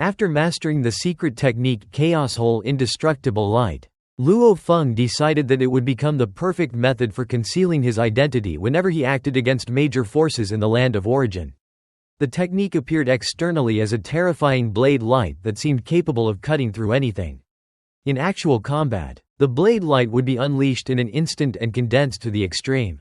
After mastering the secret technique Chaos Hole Indestructible Light, Luo Feng decided that it would become the perfect method for concealing his identity whenever he acted against major forces in the land of origin. The technique appeared externally as a terrifying blade light that seemed capable of cutting through anything. In actual combat, the blade light would be unleashed in an instant and condensed to the extreme,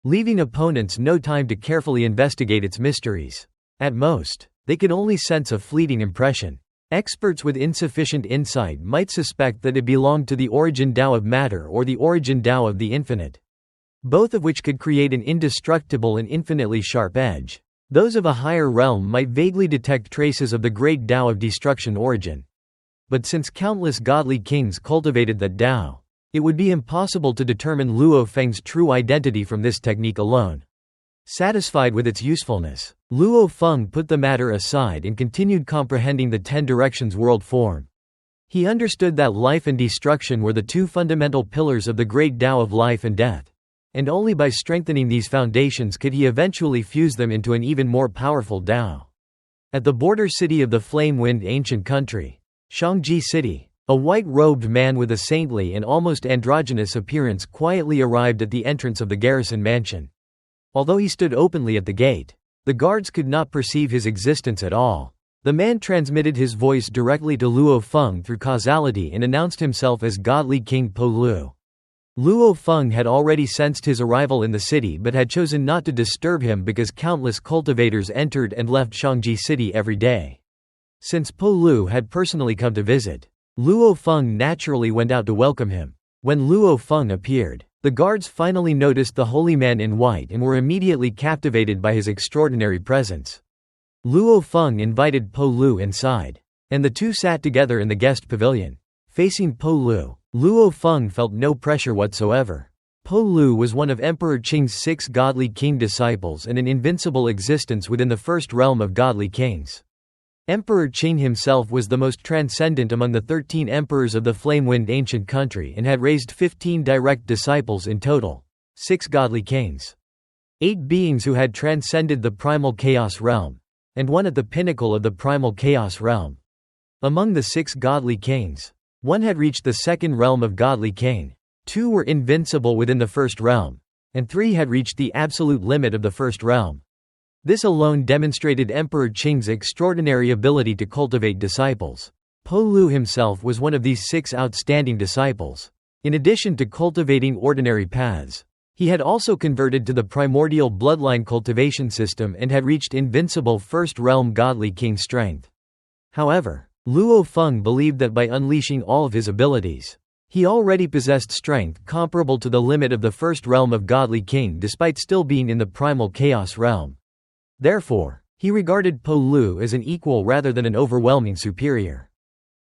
leaving opponents no time to carefully investigate its mysteries. At most, they could only sense a fleeting impression. Experts with insufficient insight might suspect that it belonged to the origin Tao of matter or the origin Tao of the infinite, both of which could create an indestructible and infinitely sharp edge. Those of a higher realm might vaguely detect traces of the great Tao of destruction origin. But since countless godly kings cultivated that Tao, it would be impossible to determine Luo Feng's true identity from this technique alone. Satisfied with its usefulness, Luo Feng put the matter aside and continued comprehending the 10 directions world form. He understood that life and destruction were the two fundamental pillars of the great Tao of life and death, and only by strengthening these foundations could he eventually fuse them into an even more powerful Tao. At the border city of the flame-wind ancient country, Shangji City, a white-robed man with a saintly and almost androgynous appearance quietly arrived at the entrance of the garrison mansion. Although he stood openly at the gate, the guards could not perceive his existence at all. The man transmitted his voice directly to Luo Feng through causality and announced himself as godly King Pulu. Luo Feng had already sensed his arrival in the city but had chosen not to disturb him because countless cultivators entered and left Shangji City every day. Since Pulu had personally come to visit, Luo Feng naturally went out to welcome him. When Luo Feng appeared, the guards finally noticed the holy man in white and were immediately captivated by his extraordinary presence. Luo Feng invited Pulu inside, and the two sat together in the guest pavilion. Facing Pulu, Luo Feng felt no pressure whatsoever. Pulu was one of Emperor Qing's 6 godly king disciples and an invincible existence within the first realm of godly kings. Emperor Qing himself was the most transcendent among the 13 emperors of the flame-wind ancient country and had raised 15 direct disciples in total, 6 godly kings, 8 beings who had transcended the primal chaos realm, and 1 at the pinnacle of the primal chaos realm. Among the 6 godly kings, 1 had reached the second realm of godly king, 2 were invincible within the first realm, and 3 had reached the absolute limit of the first realm. This alone demonstrated Emperor Qing's extraordinary ability to cultivate disciples. Pulu himself was one of these 6 outstanding disciples. In addition to cultivating ordinary paths, he had also converted to the primordial bloodline cultivation system and had reached invincible first realm godly king strength. However, Luo Feng believed that by unleashing all of his abilities, he already possessed strength comparable to the limit of the first realm of godly king despite still being in the primal chaos realm. Therefore, he regarded Pulu as an equal rather than an overwhelming superior.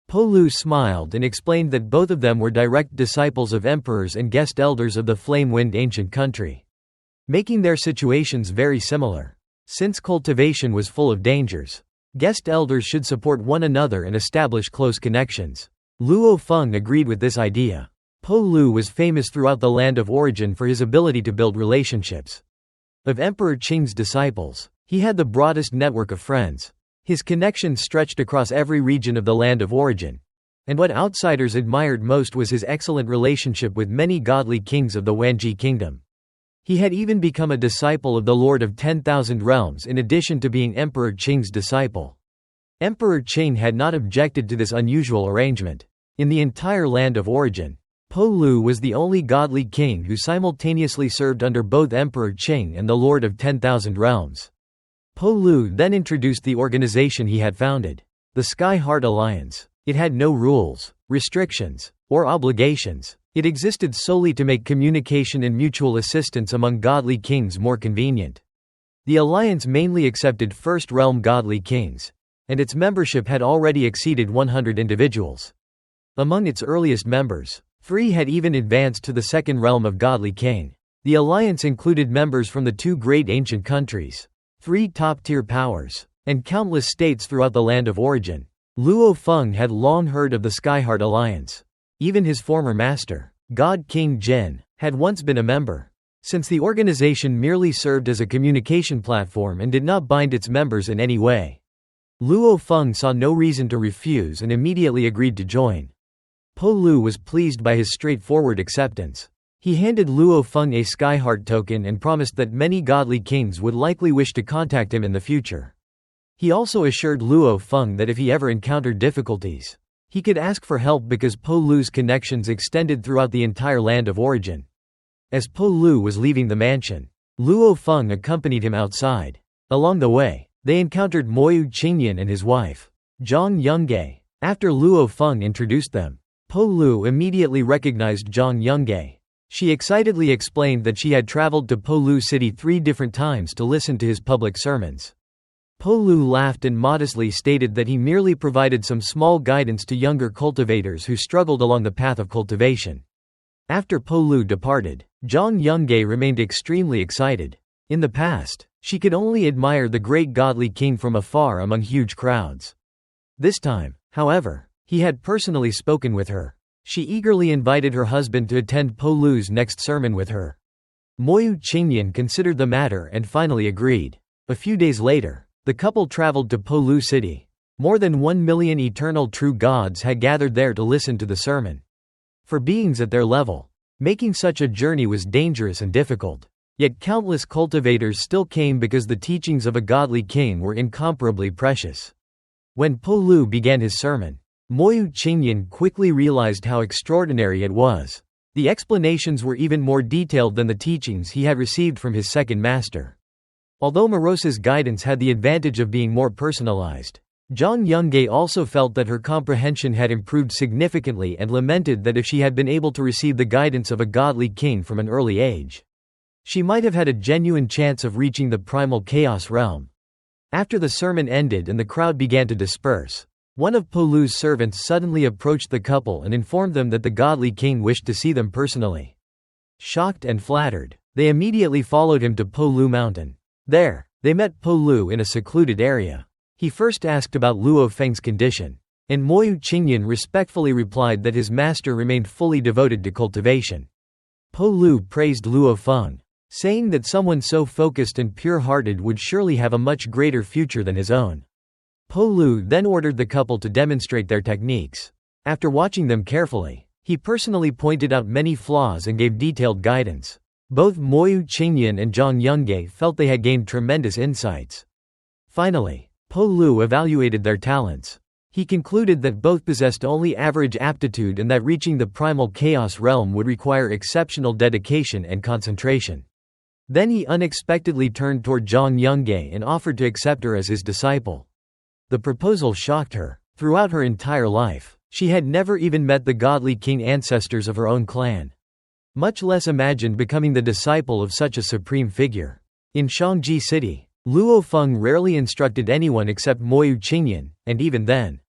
Pulu smiled and explained that both of them were direct disciples of emperors and guest elders of the flame-wind ancient country, making their situations very similar. Since cultivation was full of dangers, guest elders should support one another and establish close connections. Luo Feng agreed with this idea. Pulu was famous throughout the land of origin for his ability to build relationships. Of Emperor Qing's disciples, he had the broadest network of friends. His connections stretched across every region of the land of origin, and what outsiders admired most was his excellent relationship with many godly kings of the Wanji kingdom. He had even become a disciple of the Lord of 10,000 Realms in addition to being Emperor Qing's disciple. Emperor Qing had not objected to this unusual arrangement. In the entire land of origin, Pulu was the only godly king who simultaneously served under both Emperor Qing and the Lord of 10,000 Realms. Pulu then introduced the organization he had founded, the Sky Heart Alliance. It had no rules, restrictions, or obligations. It existed solely to make communication and mutual assistance among godly kings more convenient. The alliance mainly accepted first realm godly kings, and its membership had already exceeded 100 individuals. Among its earliest members, 3 had even advanced to the second realm of godly king. The alliance included members from the 2 great ancient countries, 3 top-tier powers, and countless states throughout the land of origin. Luo Feng had long heard of the Skyheart Alliance. Even his former master, God King Jin, had once been a member. Since the organization merely served as a communication platform and did not bind its members in any way, Luo Feng saw no reason to refuse and immediately agreed to join. Pulu was pleased by his straightforward acceptance. He handed Luo Feng a skyheart token and promised that many godly kings would likely wish to contact him in the future. He also assured Luo Feng that if he ever encountered difficulties, he could ask for help because Pulu's connections extended throughout the entire land of origin. As Pulu was leaving the mansion, Luo Feng accompanied him outside. Along the way, they encountered Moyu Qingyan and his wife, Jang Yong. After Luo Feng introduced them, Pulu immediately recognized Jang Yong. She excitedly explained that she had traveled to Pulu City 3 different times to listen to his public sermons. Pulu laughed and modestly stated that he merely provided some small guidance to younger cultivators who struggled along the path of cultivation. After Pulu departed, Jang Yong remained extremely excited. In the past, she could only admire the great godly king from afar among huge crowds. This time, however, he had personally spoken with her. She eagerly invited her husband to attend Pulu's next sermon with her. Moyu Qingyan considered the matter and finally agreed. A few days later, the couple traveled to Pulu City. More than 1 million eternal true gods had gathered there to listen to the sermon. For beings at their level, making such a journey was dangerous and difficult. Yet countless cultivators still came because the teachings of a godly king were incomparably precious. When Pulu began his sermon, Moyu Qingyan quickly realized how extraordinary it was. The explanations were even more detailed than the teachings he had received from his second master. Although Marosa's guidance had the advantage of being more personalized, Jang Yong also felt that her comprehension had improved significantly and lamented that if she had been able to receive the guidance of a godly king from an early age, she might have had a genuine chance of reaching the primal chaos realm. After the sermon ended and the crowd began to disperse, one of Pulu's servants suddenly approached the couple and informed them that the godly king wished to see them personally. Shocked and flattered, they immediately followed him to Pulu Mountain. There, they met Pulu in a secluded area. He first asked about Luo Feng's condition, and Moyu Qingyan respectfully replied that his master remained fully devoted to cultivation. Pulu praised Luo Feng, saying that someone so focused and pure-hearted would surely have a much greater future than his own. Pulu then ordered the couple to demonstrate their techniques. After watching them carefully, he personally pointed out many flaws and gave detailed guidance. Both Moyu Qingyan and Jang Yong felt they had gained tremendous insights. Finally, Pulu evaluated their talents. He concluded that both possessed only average aptitude and that reaching the primal chaos realm would require exceptional dedication and concentration. Then he unexpectedly turned toward Jang Yong and offered to accept her as his disciple. The proposal shocked her. Throughout her entire life, she had never even met the godly king ancestors of her own clan, much less imagined becoming the disciple of such a supreme figure. In Shangji City, Luo Feng rarely instructed anyone except Moyu Qingyan, and even then,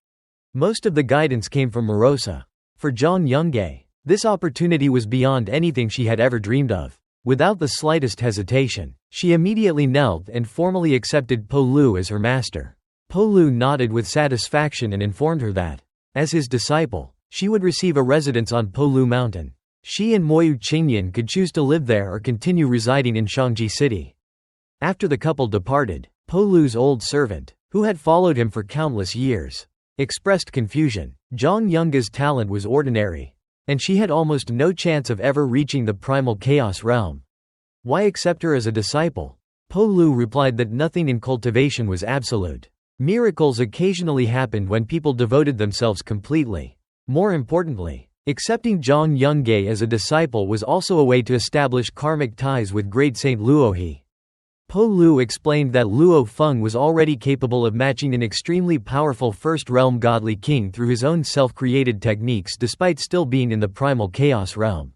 most of the guidance came from Marosa. For Jang Yong, this opportunity was beyond anything she had ever dreamed of. Without the slightest hesitation, she immediately knelt and formally accepted Pulu as her master. Pulu nodded with satisfaction and informed her that, as his disciple, she would receive a residence on Pulu Mountain. She and Moyu Qingyan could choose to live there or continue residing in Shangji City. After the couple departed, Pulu's old servant, who had followed him for countless years, expressed confusion. Jang Yong's talent was ordinary, and she had almost no chance of ever reaching the primal chaos realm. Why accept her as a disciple? Pulu replied that nothing in cultivation was absolute. Miracles occasionally happened when people devoted themselves completely. More importantly, accepting Jang Yong as a disciple was also a way to establish karmic ties with great Saint Luohe. Pulu explained that Luo Feng was already capable of matching an extremely powerful first-realm godly king through his own self-created techniques despite still being in the primal chaos realm.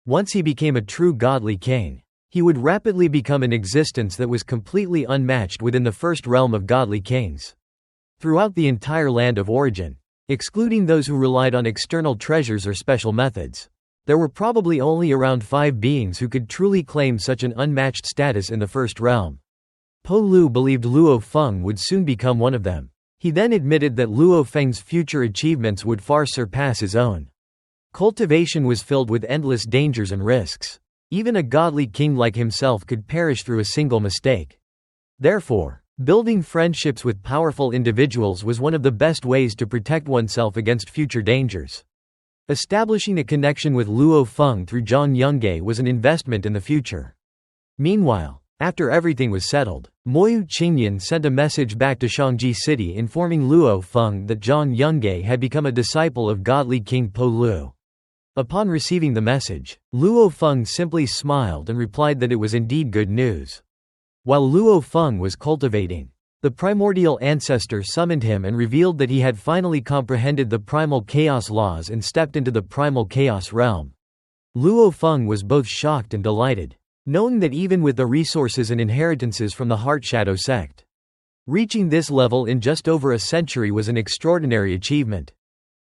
Once he became a true godly king, he would rapidly become an existence that was completely unmatched within the first realm of godly kings. Throughout the entire land of origin, excluding those who relied on external treasures or special methods, there were probably only around 5 beings who could truly claim such an unmatched status in the first realm. Pulu believed Luo Feng would soon become one of them. He then admitted that Luo Feng's future achievements would far surpass his own. Cultivation was filled with endless dangers and risks. Even a godly king like himself could perish through a single mistake. Therefore, Building friendships with powerful individuals was one of the best ways to protect oneself against future dangers. Establishing a connection with Luo Feng through Jang Yong was an investment in the future. Meanwhile, after everything was settled, Moyu Qingyan sent a message back to Shangji City informing Luo Feng that Jang Yong had become a disciple of godly King Pulu. Upon receiving the message, Luo Feng simply smiled and replied that it was indeed good news. While Luo Feng was cultivating, the primordial ancestor summoned him and revealed that he had finally comprehended the primal chaos laws and stepped into the primal chaos realm. Luo Feng was both shocked and delighted, knowing that even with the resources and inheritances from the Heart Shadow sect, reaching this level in just over a century was an extraordinary achievement.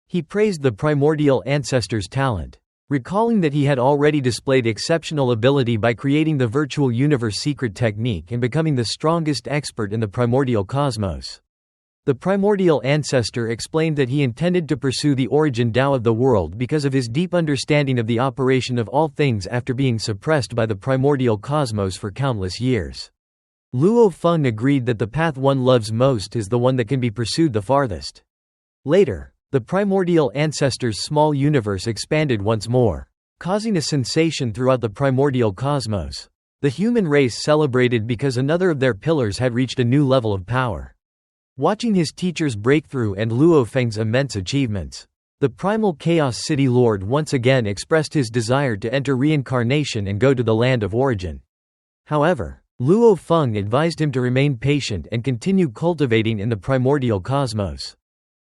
He praised the primordial ancestor's talent, recalling that he had already displayed exceptional ability by creating the virtual universe secret technique and becoming the strongest expert in the primordial cosmos. The primordial ancestor explained that he intended to pursue the origin Tao of the world because of his deep understanding of the operation of all things after being suppressed by the primordial cosmos for countless years. Luo Feng agreed that the path one loves most is the one that can be pursued the farthest. Later, the primordial ancestor's small universe expanded once more, causing a sensation throughout the primordial cosmos. The human race celebrated because another of their pillars had reached a new level of power. Watching his teacher's breakthrough and Luo Feng's immense achievements, the primal Chaos City Lord once again expressed his desire to enter reincarnation and go to the land of origin. However, Luo Feng advised him to remain patient and continue cultivating in the primordial cosmos,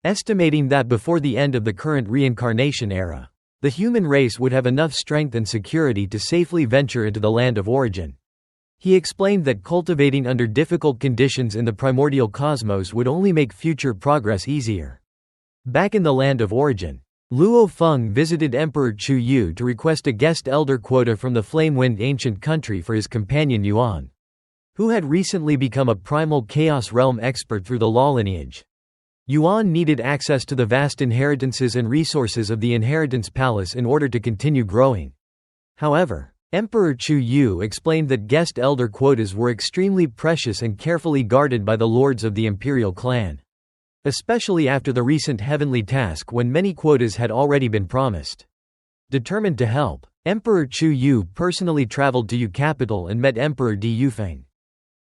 estimating that before the end of the current reincarnation era, the human race would have enough strength and security to safely venture into the land of origin. He explained that cultivating under difficult conditions in the primordial cosmos would only make future progress easier. Back in the land of origin, Luo Feng visited Emperor Chu Yu to request a guest elder quota from the Flame-Wind ancient country for his companion Yuan, who had recently become a primal chaos realm expert through the law lineage. Yuan needed access to the vast inheritances and resources of the Inheritance Palace in order to continue growing. However, Emperor Chu Yu explained that guest elder quotas were extremely precious and carefully guarded by the lords of the imperial clan, especially after the recent heavenly task when many quotas had already been promised. Determined to help, Emperor Chu Yu personally traveled to Yu capital and met Emperor Di Yufeng,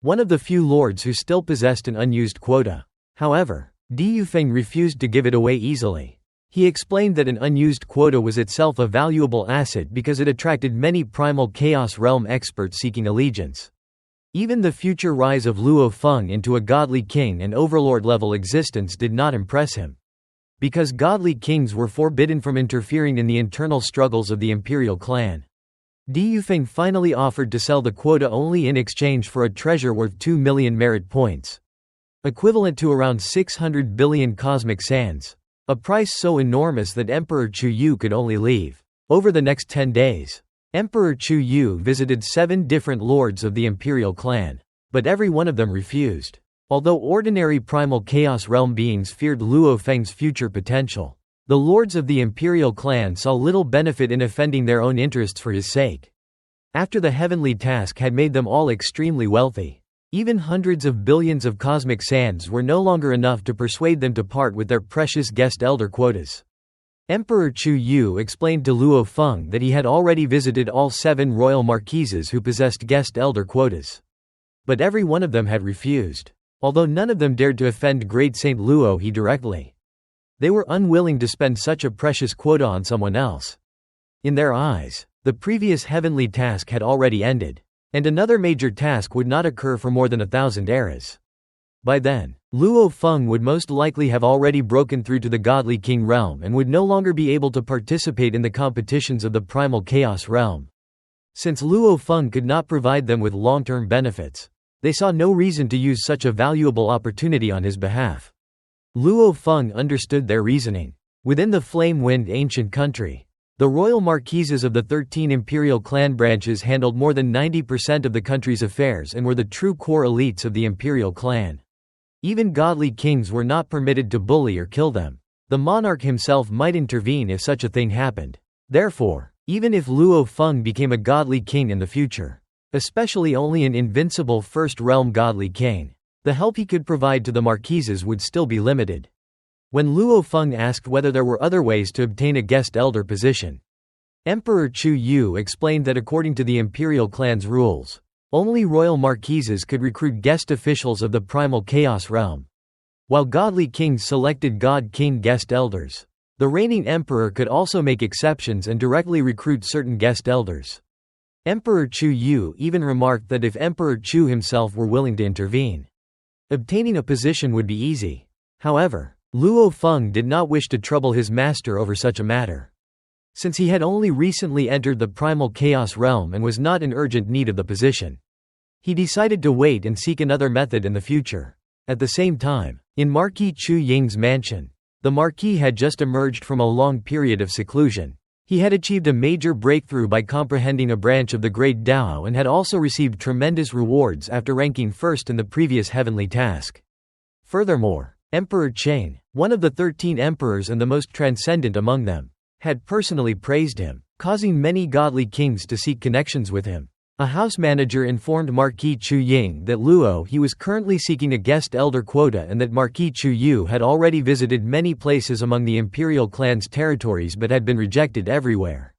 one of the few lords who still possessed an unused quota. However, Di Yufeng refused to give it away easily. He explained that an unused quota was itself a valuable asset because it attracted many primal chaos realm experts seeking allegiance. Even the future rise of Luo Feng into a godly king and overlord-level existence did not impress him, because godly kings were forbidden from interfering in the internal struggles of the imperial clan. Di Yufeng finally offered to sell the quota only in exchange for a treasure worth 2 million merit points, equivalent to around 600 billion cosmic sands, a price so enormous that Emperor Chu Yu could only leave. Over the next 10 days, Emperor Chu Yu visited 7 different lords of the imperial clan, but every one of them refused. Although ordinary primal chaos realm beings feared Luo Feng's future potential, the lords of the imperial clan saw little benefit in offending their own interests for his sake. After the heavenly task had made them all extremely wealthy, even hundreds of billions of cosmic sands were no longer enough to persuade them to part with their precious guest elder quotas. Emperor Chu Yu explained to Luo Feng that he had already visited all 7 royal marquises who possessed guest elder quotas, but every one of them had refused, although none of them dared to offend Great Saint Luo He directly. They were unwilling to spend such a precious quota on someone else. In their eyes, the previous heavenly task had already ended, and another major task would not occur for more than 1,000 eras. By then, Luo Feng would most likely have already broken through to the godly king realm and would no longer be able to participate in the competitions of the primal chaos realm. Since Luo Feng could not provide them with long-term benefits, they saw no reason to use such a valuable opportunity on his behalf. Luo Feng understood their reasoning. Within the Flame-Wind ancient country, the royal marquises of the 13 imperial clan branches handled more than 90% of the country's affairs and were the true core elites of the imperial clan. Even godly kings were not permitted to bully or kill them. The monarch himself might intervene if such a thing happened. Therefore, even if Luo Feng became a godly king in the future, especially only an invincible first realm godly king, the help he could provide to the marquises would still be limited. When Luo Feng asked whether there were other ways to obtain a guest elder position, Emperor Chu Yu explained that according to the imperial clan's rules, only royal marquises could recruit guest officials of the primal chaos realm, while godly kings selected god-king guest elders. The reigning emperor could also make exceptions and directly recruit certain guest elders. Emperor Chu Yu even remarked that if Emperor Chu himself were willing to intervene, obtaining a position would be easy. However, Luo Feng did not wish to trouble his master over such a matter. Since he had only recently entered the primal chaos realm and was not in urgent need of the position, he decided to wait and seek another method in the future. At the same time, in Marquis Chu Ying's mansion, the Marquis had just emerged from a long period of seclusion. He had achieved a major breakthrough by comprehending a branch of the Great Tao and had also received tremendous rewards after ranking first in the previous heavenly task. Furthermore, Emperor Cheng, one of the 13 emperors and the most transcendent among them, had personally praised him, causing many godly kings to seek connections with him. A house manager informed Marquis Chu Ying that he was currently seeking a guest elder quota and that Marquis Chu Yu had already visited many places among the imperial clan's territories but had been rejected everywhere.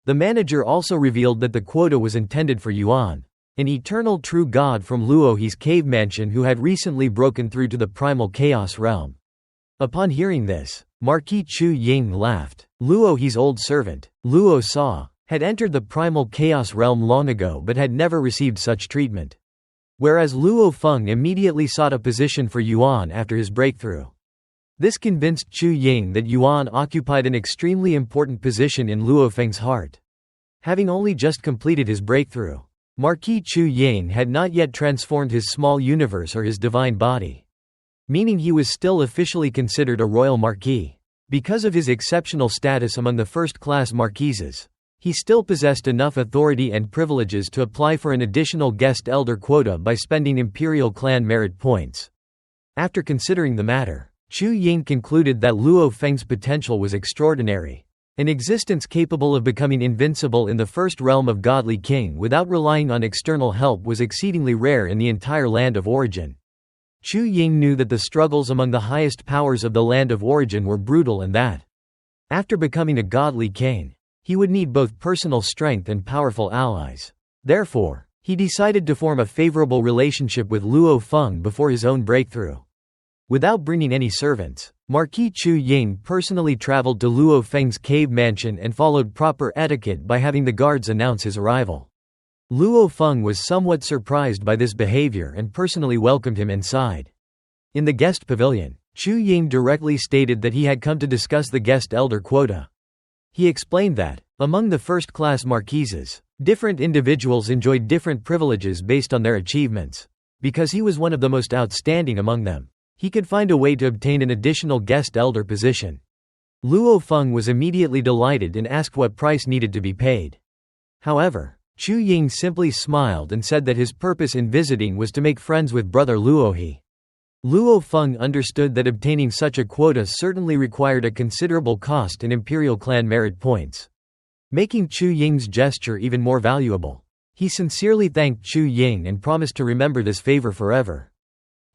The manager also revealed that the quota was intended for Yuan, an eternal true god from Luohe's cave mansion who had recently broken through to the primal chaos realm. Upon hearing this, Marquis Chu Ying laughed. Luohe's old servant, Luo Sa, had entered the primal chaos realm long ago but had never received such treatment. Whereas Luo Feng immediately sought a position for Yuan after his breakthrough. This convinced Chu Ying that Yuan occupied an extremely important position in Luo Feng's heart. Having only just completed his breakthrough, Marquis Chu Ying had not yet transformed his small universe or his divine body, meaning he was still officially considered a royal marquis. Because of his exceptional status among the first-class marquises, he still possessed enough authority and privileges to apply for an additional guest elder quota by spending imperial clan merit points. After considering the matter, Chu Ying concluded that Luo Feng's potential was extraordinary. An existence capable of becoming invincible in the first realm of godly king without relying on external help was exceedingly rare in the entire land of origin. Chu Ying knew that the struggles among the highest powers of the land of origin were brutal and that, after becoming a godly king, he would need both personal strength and powerful allies. Therefore, he decided to form a favorable relationship with Luo Feng before his own breakthrough. Without bringing any servants, Marquis Chu Ying personally traveled to Luo Feng's cave mansion and followed proper etiquette by having the guards announce his arrival. Luo Feng was somewhat surprised by this behavior and personally welcomed him inside. In the guest pavilion, Chu Ying directly stated that he had come to discuss the guest elder quota. He explained that, among the first-class marquises, different individuals enjoyed different privileges based on their achievements. Because he was one of the most outstanding among them, he could find a way to obtain an additional guest elder position. Luo Feng was immediately delighted and asked what price needed to be paid. However, Chu Ying simply smiled and said that his purpose in visiting was to make friends with brother Luohe. Luo Feng understood that obtaining such a quota certainly required a considerable cost in imperial clan merit points, making Chu Ying's gesture even more valuable. He sincerely thanked Chu Ying and promised to remember this favor forever.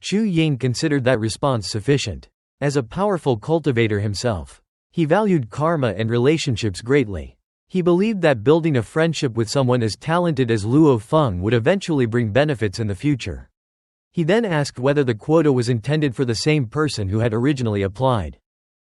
Chu Ying considered that response sufficient. As a powerful cultivator himself, he valued karma and relationships greatly. He believed that building a friendship with someone as talented as Luo Feng would eventually bring benefits in the future. He then asked whether the quota was intended for the same person who had originally applied.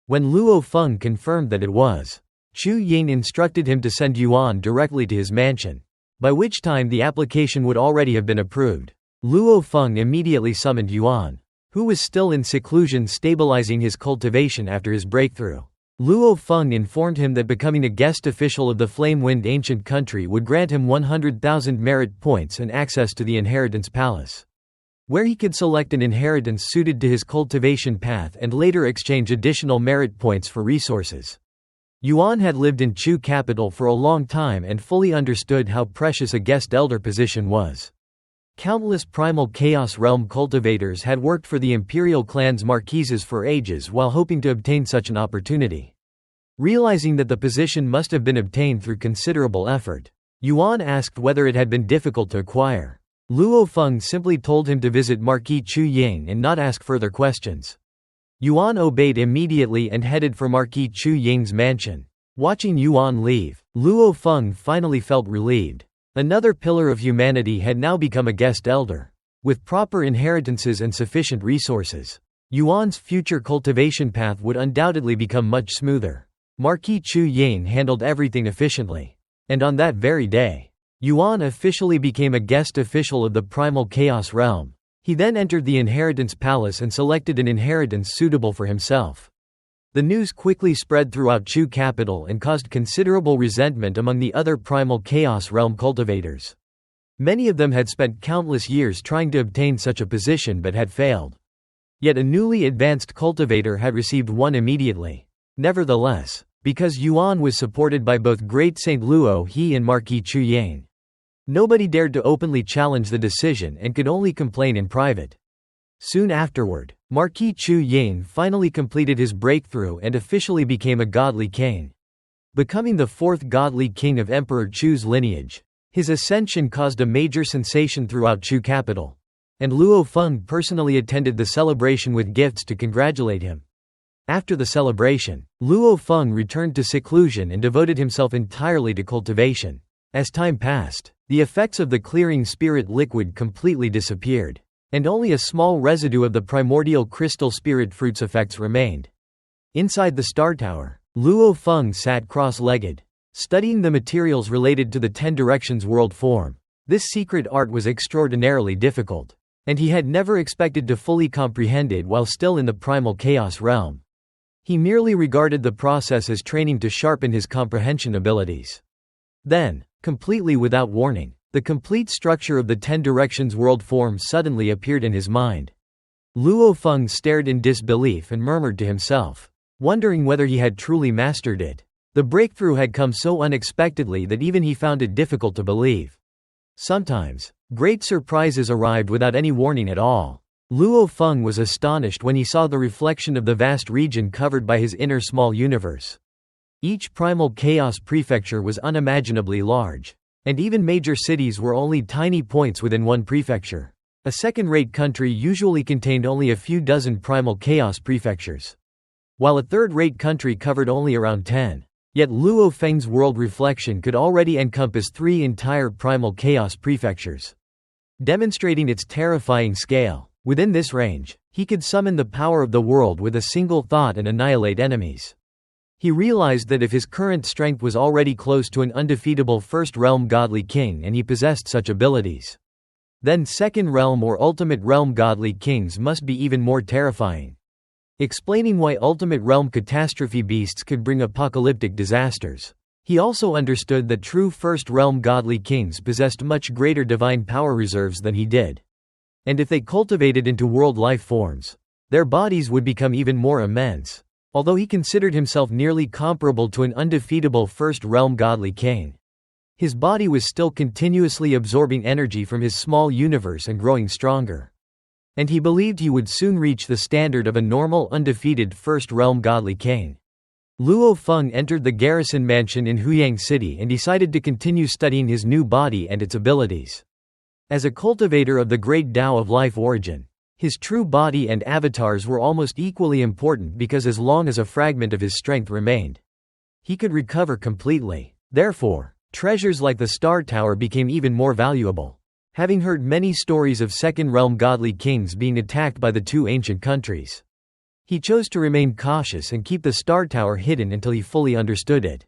When Luo Feng confirmed that it was, Chu Ying instructed him to send Yuan directly to his mansion, by which time the application would already have been approved. Luo Feng immediately summoned Yuan, who was still in seclusion stabilizing his cultivation after his breakthrough. Luo Feng informed him that becoming a guest official of the Flame-Wind Ancient Country would grant him 100,000 merit points and access to the Inheritance Palace, where he could select an inheritance suited to his cultivation path and later exchange additional merit points for resources. Yuan had lived in Chu capital for a long time and fully understood how precious a guest elder position was. Countless primal chaos realm cultivators had worked for the imperial clan's marquises for ages while hoping to obtain such an opportunity. Realizing that the position must have been obtained through considerable effort, Yuan asked whether it had been difficult to acquire. Luo Feng simply told him to visit Marquis Chu Ying and not ask further questions. Yuan obeyed immediately and headed for Marquis Chu Ying's mansion. Watching Yuan leave, Luo Feng finally felt relieved. Another pillar of humanity had now become a guest elder. With proper inheritances and sufficient resources, Yuan's future cultivation path would undoubtedly become much smoother. Marquis Chu Ying handled everything efficiently. And on that very day, Yuan officially became a guest official of the primal chaos realm. He then entered the inheritance palace and selected an inheritance suitable for himself. The news quickly spread throughout Chu capital and caused considerable resentment among the other primal chaos realm cultivators. Many of them had spent countless years trying to obtain such a position but had failed. Yet a newly advanced cultivator had received one immediately. Nevertheless, because Yuan was supported by both Great Saint Luo He and Marquis Chu Ying, nobody dared to openly challenge the decision and could only complain in private. Soon afterward, Marquis Chu Ying finally completed his breakthrough and officially became a godly king. Becoming the fourth godly king of Emperor Chu's lineage, his ascension caused a major sensation throughout Chu capital, and Luo Feng personally attended the celebration with gifts to congratulate him. After the celebration, Luo Feng returned to seclusion and devoted himself entirely to cultivation. As time passed, the effects of the clearing spirit liquid completely disappeared, and only a small residue of the primordial crystal spirit fruits effects remained. Inside the Star Tower, Luo Feng sat cross-legged, studying the materials related to the 10 Directions world form. This secret art was extraordinarily difficult, and he had never expected to fully comprehend it while still in the primal chaos realm. He merely regarded the process as training to sharpen his comprehension abilities. Then, completely without warning, the complete structure of the 10 Directions world form suddenly appeared in his mind. Luo Feng stared in disbelief and murmured to himself, wondering whether he had truly mastered it. The breakthrough had come so unexpectedly that even he found it difficult to believe. Sometimes, great surprises arrived without any warning at all. Luo Feng was astonished when he saw the reflection of the vast region covered by his inner small universe. Each primal chaos prefecture was unimaginably large, and even major cities were only tiny points within one prefecture. A second-rate country usually contained only a few dozen primal chaos prefectures, while a third-rate country covered only around 10. Yet Luo Feng's world reflection could already encompass 3 entire primal chaos prefectures, demonstrating its terrifying scale. Within this range, he could summon the power of the world with a single thought and annihilate enemies. He realized that if his current strength was already close to an undefeatable first realm godly king and he possessed such abilities, then second realm or ultimate realm godly kings must be even more terrifying. Explaining why ultimate realm catastrophe beasts could bring apocalyptic disasters, he also understood that true first realm godly kings possessed much greater divine power reserves than he did. And if they cultivated into world life forms, their bodies would become even more immense. Although he considered himself nearly comparable to an undefeatable first realm godly king, his body was still continuously absorbing energy from his small universe and growing stronger. And he believed he would soon reach the standard of a normal undefeated first realm godly king. Luo Feng entered the garrison mansion in Huyang City and decided to continue studying his new body and its abilities. As a cultivator of the great Tao of life origin, his true body and avatars were almost equally important because as long as a fragment of his strength remained, he could recover completely. Therefore, treasures like the Star Tower became even more valuable. Having heard many stories of second-realm godly kings being attacked by the 2 ancient countries, he chose to remain cautious and keep the Star Tower hidden until he fully understood it.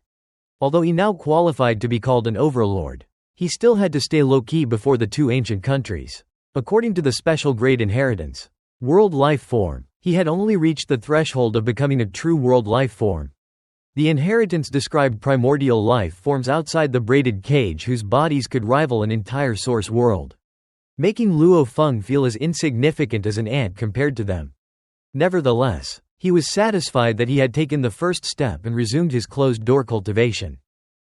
Although he now qualified to be called an overlord, he still had to stay low-key before the 2 ancient countries. According to the special grade inheritance, world life form, he had only reached the threshold of becoming a true world life form. The inheritance described primordial life forms outside the braided cage whose bodies could rival an entire source world, making Luo Feng feel as insignificant as an ant compared to them. Nevertheless, he was satisfied that he had taken the first step and resumed his closed-door cultivation.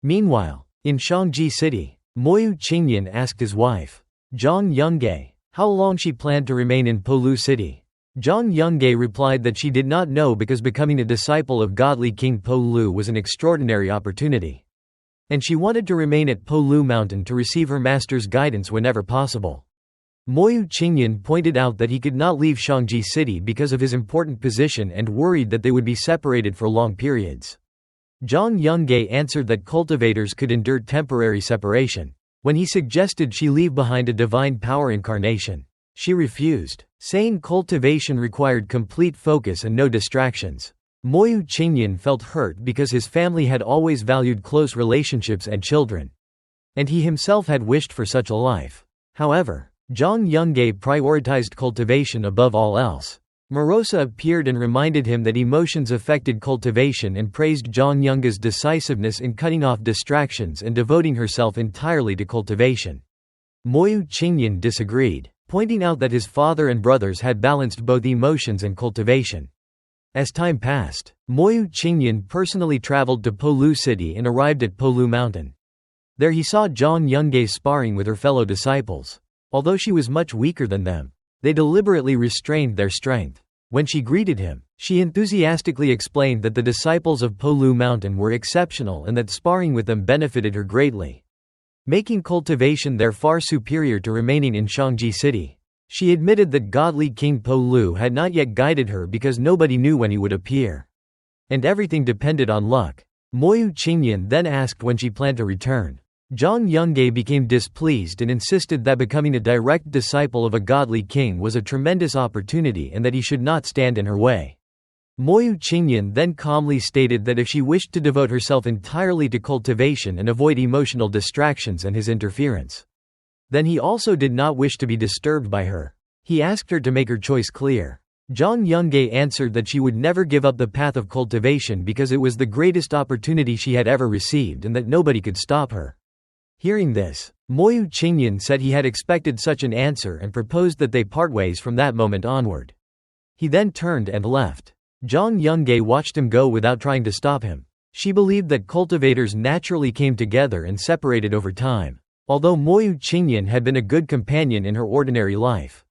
Meanwhile, in Shangji City, Moyu Qingyan asked his wife, Jang Yong, how long she planned to remain in Pulu City. Jang Yong replied that she did not know because becoming a disciple of godly King Pulu was an extraordinary opportunity, and she wanted to remain at Pulu Mountain to receive her master's guidance whenever possible. Moyu Qingyan pointed out that he could not leave Shangji City because of his important position and worried that they would be separated for long periods. Jang Yong answered that cultivators could endure temporary separation. When he suggested she leave behind a divine power incarnation, she refused, saying cultivation required complete focus and no distractions. Moyu Qingyan felt hurt because his family had always valued close relationships and children, and he himself had wished for such a life. However, Jang Yong prioritized cultivation above all else. Marosa appeared and reminded him that emotions affected cultivation and praised Jang Yong's decisiveness in cutting off distractions and devoting herself entirely to cultivation. Moyu Qingyan disagreed, pointing out that his father and brothers had balanced both emotions and cultivation. As time passed, Moyu Qingyan personally traveled to Pulu city and arrived at Pulu mountain. There he saw Jang Yong sparring with her fellow disciples. Although she was much weaker than them, they deliberately restrained their strength. When she greeted him, she enthusiastically explained that the disciples of Pulu mountain were exceptional and that sparring with them benefited her greatly, making cultivation there far superior to remaining in Shangji city. She admitted that godly King Pulu had not yet guided her because nobody knew when he would appear, and everything depended on luck. Moyu Qingyan then asked when she planned to return. Jang Yong became displeased and insisted that becoming a direct disciple of a godly king was a tremendous opportunity and that he should not stand in her way. Moyu Qingyan then calmly stated that if she wished to devote herself entirely to cultivation and avoid emotional distractions and his interference, then he also did not wish to be disturbed by her. He asked her to make her choice clear. Jang Yong answered that she would never give up the path of cultivation because it was the greatest opportunity she had ever received and that nobody could stop her. Hearing this, Moyu Qingyan said he had expected such an answer and proposed that they part ways from that moment onward. He then turned and left. Jang Yong watched him go without trying to stop him. She believed that cultivators naturally came together and separated over time. Although Moyu Qingyan had been a good companion in her ordinary life,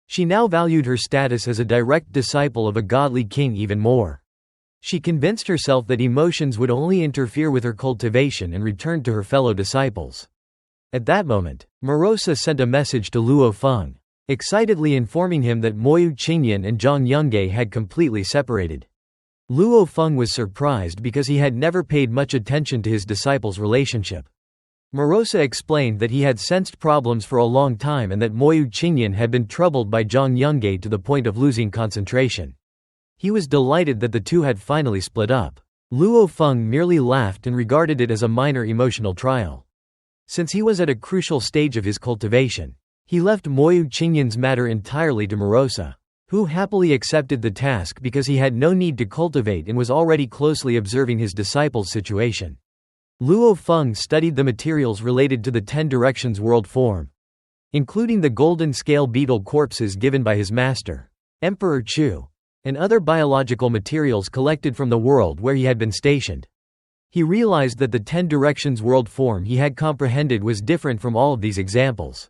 she now valued her status as a direct disciple of a godly king even more. She convinced herself that emotions would only interfere with her cultivation and returned to her fellow disciples. At that moment, Marosa sent a message to Feng, excitedly informing him that Moyu Qingyan and Jang Yong had completely separated. Feng was surprised because he had never paid much attention to his disciples' relationship. Marosa explained that he had sensed problems for a long time and that Moyu Qingyan had been troubled by Jang Yong to the point of losing concentration. He was delighted that the two had finally split up. Feng merely laughed and regarded it as a minor emotional trial. Since he was at a crucial stage of his cultivation, he left Moyu Qingyan's matter entirely to Marosa, who happily accepted the task because he had no need to cultivate and was already closely observing his disciples' situation. Feng studied the materials related to the 10 directions world form, including the golden scale beetle corpses given by his master, Emperor Chu, and other biological materials collected from the world where he had been stationed. He realized that the 10 directions world form he had comprehended was different from all of these examples.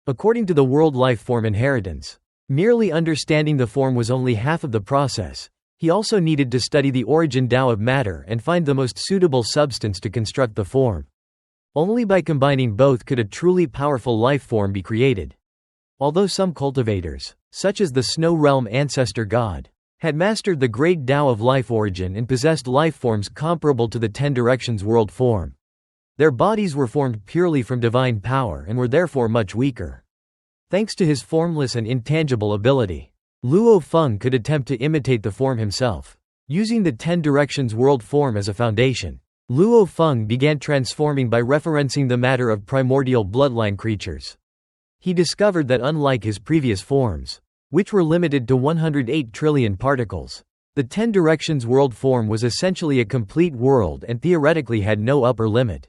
According to the world life form inheritance, merely understanding the form was only half of the process. He also needed to study the origin Tao of matter and find the most suitable substance to construct the form. Only by combining both could a truly powerful life form be created. Although some cultivators, such as the Snow Realm Ancestor God, had mastered the great Tao of life origin and possessed life forms comparable to the 10 directions world form, their bodies were formed purely from divine power and were therefore much weaker. Thanks to his formless and intangible ability, Feng could attempt to imitate the form himself. Using the 10 directions world form as a foundation, Feng began transforming by referencing the matter of primordial bloodline creatures. He discovered that unlike his previous forms, which were limited to 108 trillion particles, the 10 directions world form was essentially a complete world and theoretically had no upper limit.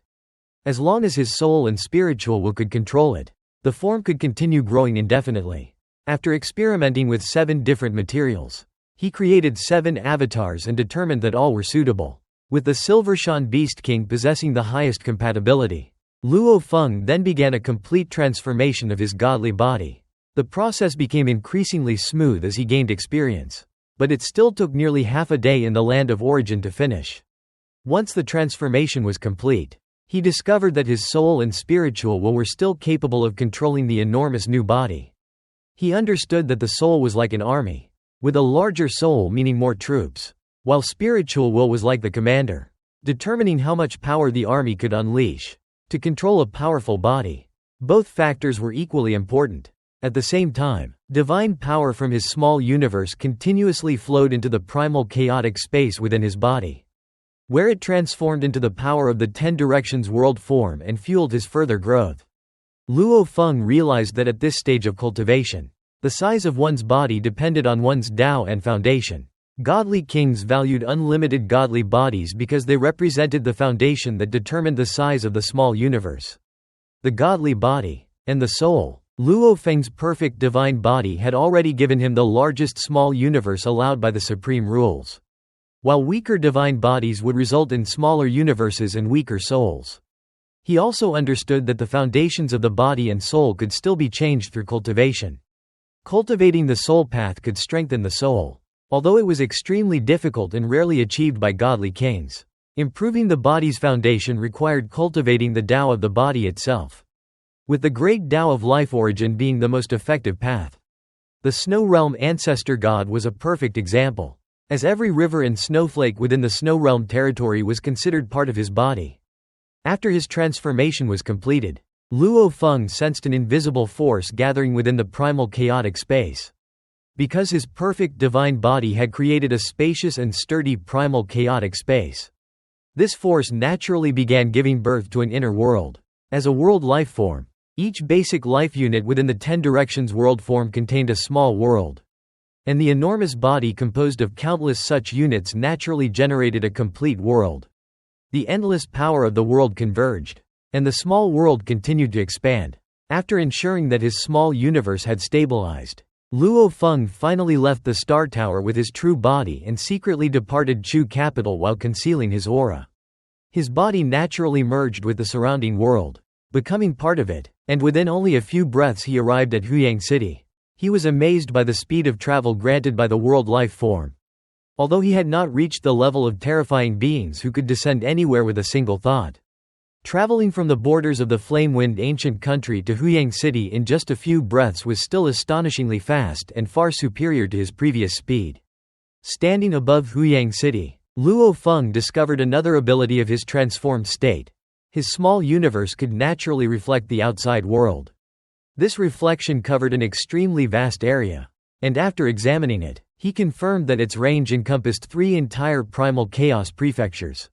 As long as his soul and spiritual will could control it, the form could continue growing indefinitely. After experimenting with 7 different materials, he created 7 avatars and determined that all were suitable, with the Silvershan Beast King possessing the highest compatibility. Feng then began a complete transformation of his godly body. The process became increasingly smooth as he gained experience, but it still took nearly half a day in the land of origin to finish. Once the transformation was complete, He discovered that his soul and spiritual will were still capable of controlling the enormous new body. He understood that the soul was like an army, with a larger soul meaning more troops, while spiritual will was like the commander, determining how much power the army could unleash to control a powerful body. Both factors were equally important. At the same time, divine power from his small universe continuously flowed into the primal chaotic space within his body, where it transformed into the power of the 10 directions world form and fueled his further growth. Luo Feng realized that at this stage of cultivation, the size of one's body depended on one's Tao and foundation. Godly kings valued unlimited godly bodies because they represented the foundation that determined the size of the small universe. The godly body and the soul. Luo Feng's perfect divine body had already given him the largest small universe allowed by the supreme rules, while weaker divine bodies would result in smaller universes and weaker souls. He also understood that the foundations of the body and soul could still be changed through cultivation. Cultivating the soul path could strengthen the soul, although it was extremely difficult and rarely achieved by godly kings. Improving the body's foundation required cultivating the Tao of the body itself, with the great Tao of life origin being the most effective path. The Snow Realm ancestor god was a perfect example, as every river and snowflake within the Snow Realm territory was considered part of his body. After his transformation was completed, Luo Feng sensed an invisible force gathering within the primal chaotic space. Because his perfect divine body had created a spacious and sturdy primal chaotic space, this force naturally began giving birth to an inner world. As a world life form, each basic life unit within the 10 directions world form contained a small world, and the enormous body composed of countless such units naturally generated a complete world. The endless power of the world converged, and the small world continued to expand. After ensuring that his small universe had stabilized, Luo Feng finally left the Star Tower with his true body and secretly departed Chu capital while concealing his aura. His body naturally merged with the surrounding world, becoming part of it, and within only a few breaths he arrived at Huyang City. He was amazed by the speed of travel granted by the world life form. Although he had not reached the level of terrifying beings who could descend anywhere with a single thought, traveling from the borders of the flame-wind ancient country to Huyang City in just a few breaths was still astonishingly fast and far superior to his previous speed. Standing above Huyang City, Luo Feng discovered another ability of his transformed state. His small universe could naturally reflect the outside world. This reflection covered an extremely vast area, and after examining it, he confirmed that its range encompassed 3 entire primal chaos prefectures.